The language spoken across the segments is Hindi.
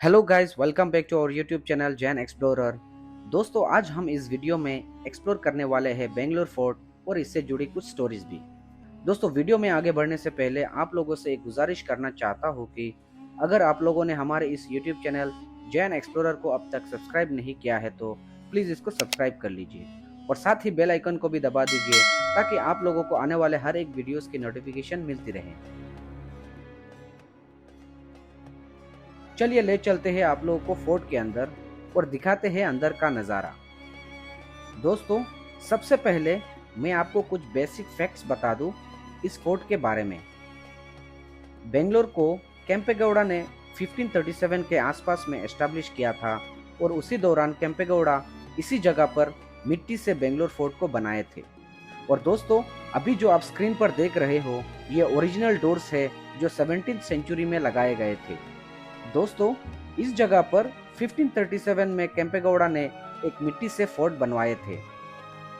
Hello guys, welcome back to our YouTube channel Jain explorer. दोस्तों, आज हम इस वीडियो में एक्सप्लोर करने वाले हैं बेंगलोर फोर्ट और इससे जुड़ी कुछ स्टोरीज भी। दोस्तों, वीडियो में आगे बढ़ने से पहले आप लोगों से एक गुजारिश करना चाहता हूँ कि अगर आप लोगों ने हमारे इस यूट्यूब चैनल जैन एक्सप्लोरर को अब तक सब्सक्राइब नहीं किया है तो प्लीज़ इसको सब्सक्राइब कर लीजिए और साथ ही बेल आइकन को भी दबा दीजिए ताकि आप लोगों को आने वाले हर एक वीडियोस की नोटिफिकेशन मिलती रहे। चलिए ले चलते हैं आप लोगों को फोर्ट के अंदर और दिखाते हैं अंदर का नज़ारा। दोस्तों, सबसे पहले मैं आपको कुछ बेसिक फैक्ट्स बता दूं इस फोर्ट के बारे में। बेंगलोर को केम्पेगौड़ा ने 1537 के आसपास में एस्टैब्लिश किया था और उसी दौरान केम्पेगौड़ा इसी जगह पर मिट्टी से बेंगलोर फोर्ट को बनाए थे। और दोस्तों, अभी जो आप स्क्रीन पर देख रहे हो ये ओरिजिनल डोर्स है जो 17th सेंचुरी में लगाए गए थे। दोस्तों, इस जगह पर 1537 में केम्पेगौड़ा ने एक मिट्टी से फोर्ट बनवाए थे,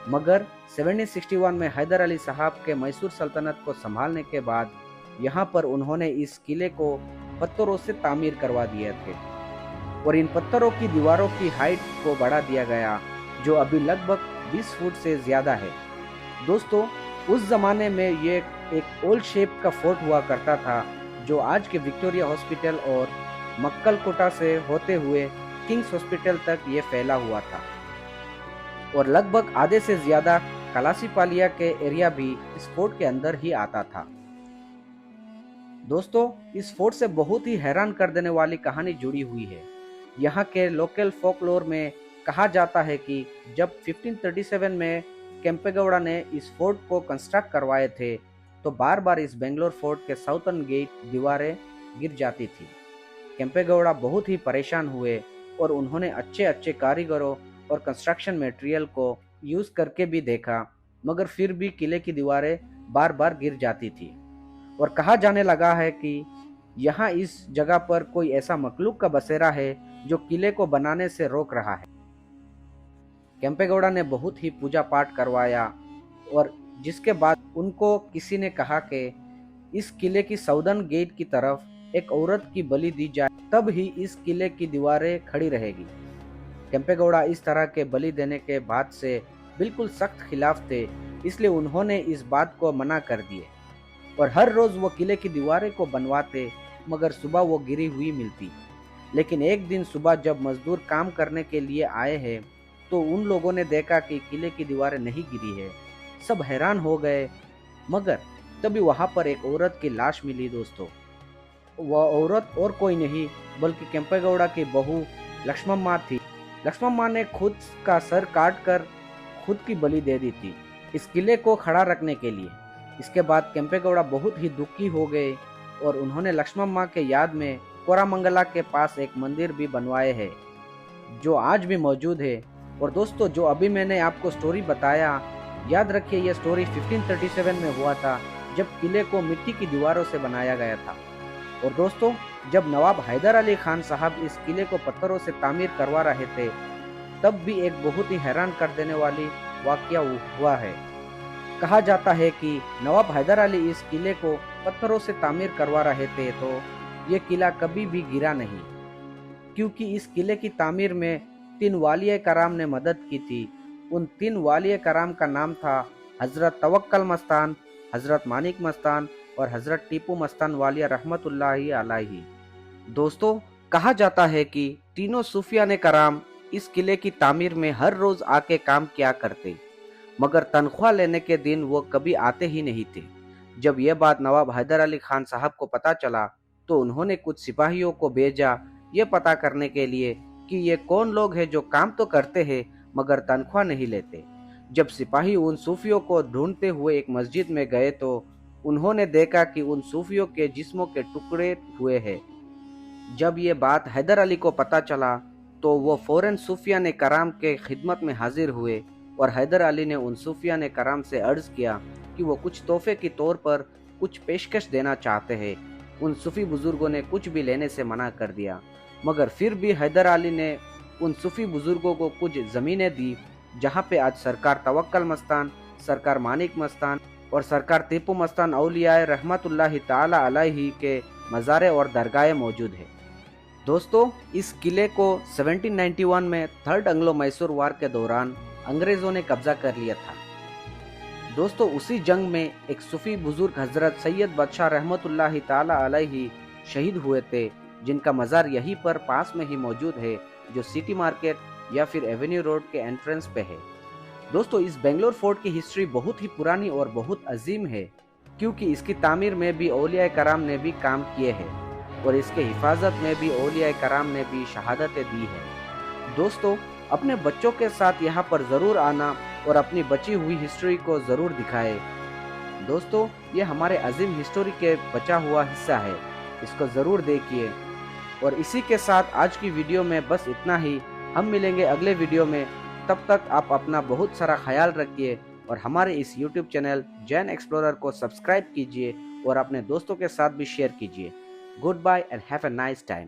मगर 1761 में हैदर अली साहब के मैसूर सल्तनत को संभालने के बाद यहाँ पर उन्होंने इस किले को पत्थरों से तामीर करवा दिए थे और इन पत्थरों की दीवारों की हाइट को बढ़ा दिया गया, जो अभी लगभग 20 फुट से ज्यादा है। दोस्तों, उस जमाने में ये एक ओल्ड शेप का फोर्ट हुआ करता था जो आज के विक्टोरिया हॉस्पिटल और मक्कल कोटा से होते हुए किंग्स हॉस्पिटल तक ये फैला हुआ था और लगभग आधे से ज्यादा कलासीपालिया के एरिया भी इस फोर्ट के अंदर ही आता था। दोस्तों, इस फोर्ट से बहुत ही हैरान कर देने वाली कहानी जुड़ी हुई है। यहाँ के लोकल फोकलोर में कहा जाता है कि जब 1537 में केम्पेगौड़ा ने इस फोर्ट को कंस्ट्रक्ट करवाए थे तो बार बार इस बेंगलोर फोर्ट के साउथर्न गेट दीवारें गिर जाती थी। केम्पेगौड़ा बहुत ही परेशान हुए और उन्होंने अच्छे अच्छे कारीगरों और कंस्ट्रक्शन मटेरियल को यूज करके भी देखा, मगर फिर भी किले की दीवारें बार बार गिर जाती थी और कहा जाने लगा है कि यहाँ इस जगह पर कोई ऐसा मखलूक का बसेरा है जो किले को बनाने से रोक रहा है। केम्पेगौड़ा ने बहुत ही पूजा पाठ करवाया और जिसके बाद उनको किसी ने कहा कि इस किले की साउदर्न गेट की तरफ एक औरत की बलि दी जाए, तब ही इस किले की दीवारें खड़ी रहेगी। केम्पेगौड़ा इस तरह के बलि देने के बाद से बिल्कुल सख्त खिलाफ थे, इसलिए उन्होंने इस बात को मना कर दिए और हर रोज वो किले की दीवारें को बनवाते, मगर सुबह वो गिरी हुई मिलती। लेकिन एक दिन सुबह जब मजदूर काम करने के लिए आए हैं तो उन लोगों ने देखा कि किले की दीवारें नहीं गिरी है। सब हैरान हो गए, मगर तभी वहां पर एक औरत की लाश मिली। दोस्तों, वह औरत और कोई नहीं बल्कि केम्पेगौड़ा की बहू लक्ष्मम्मा थी। लक्ष्मम्मा ने खुद का सर काट कर खुद की बलि दे दी थी इस किले को खड़ा रखने के लिए। इसके बाद केम्पेगौड़ा बहुत ही दुखी हो गए और उन्होंने लक्ष्मम्मा के याद में कोरामंगला के पास एक मंदिर भी बनवाए हैं जो आज भी मौजूद है। और दोस्तों, जो अभी मैंने आपको स्टोरी बताया, याद रखिए यह स्टोरी 1537 में हुआ था जब किले को मिट्टी की दीवारों से बनाया गया था। और दोस्तों, जब नवाब हैदर अली खान साहब इस किले को पत्थरों से तामीर करवा रहे थे तब भी एक बहुत ही हैरान कर देने वाली वाकया हुआ है। कहा जाता है कि नवाब हैदर अली इस किले को पत्थरों से तामीर करवा रहे थे तो ये किला कभी भी गिरा नहीं, क्योंकि इस किले की तामीर में 3 वालिया कराम ने मदद की थी। उन 3 वालिया कराम का नाम था हजरत तवक्कल मस्तान, हजरत मानिक मस्तान और हजरत टीपू मस्तान वालिया रहमतुल्लाहि अलैहि। दोस्तों, कहा जाता है कि तीनों सूफिया ने कराम इस किले की तामीर में हर रोज आके काम किया करते, मगर तनख्वाह लेने के दिन वो कभी आते ही नहीं थे। जब यह बात नवाब हैदर अली खान साहब को पता चला तो उन्होंने कुछ सिपाहियों को भेजा ये पता करने के लिए कि ये कौन लोग हैं जो काम तो करते हैं मगर तनख्वाह नहीं लेते। जब सिपाही उन सूफियों को ढूंढते हुए एक मस्जिद में गए तो उन्होंने देखा कि उन सूफियों के जिस्मों के टुकड़े हुए हैं। जब ये बात हैदर अली को पता चला तो वो फौरन सूफिया ने कराम के खिदमत में हाजिर हुए और हैदर अली ने उन सूफिया ने कराम से अर्ज किया कि वो कुछ तोहफे के तौर पर कुछ पेशकश देना चाहते हैं। उन सूफी बुजुर्गों ने कुछ भी लेने से मना कर दिया, मगर फिर भी हैदर अली ने उन सूफी बुजुर्गों को कुछ ज़मीनें दी जहाँ पे आज सरकार तवक्कल मस्तान, सरकार मानिक मस्तान और सरकार टीपू मस्तान औलियाए रहमतुल्लाहि ताला अलैहि के मज़ारे और दरगाहें मौजूद है। दोस्तों, इस किले को 1791 में थर्ड एंग्लो मैसूर वार के दौरान अंग्रेजों ने कब्जा कर लिया था। दोस्तों, उसी जंग में एक सूफी बुजुर्ग हजरत सैयद बादशाह रहमतुल्लाहि ताला अलैहि शहीद हुए थे, जिनका मज़ार यहीं पर पास में ही मौजूद है, जो सिटी मार्केट या फिर एवेन्यू रोड के एंट्रेंस पे है। दोस्तों, इस बेंगलोर फोर्ट की हिस्ट्री बहुत ही पुरानी और बहुत अजीम है, क्योंकि इसकी तामीर में भी औलिया कराम ने भी काम किए हैं और इसके हिफाजत में भी औलिया कराम ने भी शहादतें दी है। दोस्तों, अपने बच्चों के साथ यहाँ पर ज़रूर आना और अपनी बची हुई हिस्ट्री को ज़रूर दिखाएं। दोस्तों, ये हमारे अजीम हिस्टोरी के बचा हुआ हिस्सा है, इसको ज़रूर देखिए। और इसी के साथ आज की वीडियो में बस इतना ही। हम मिलेंगे अगले वीडियो में। तब तक आप अपना बहुत सारा ख्याल रखिए और हमारे इस YouTube चैनल जैन एक्सप्लोरर को सब्सक्राइब कीजिए और अपने दोस्तों के साथ भी शेयर कीजिए। Good bye and have a nice time.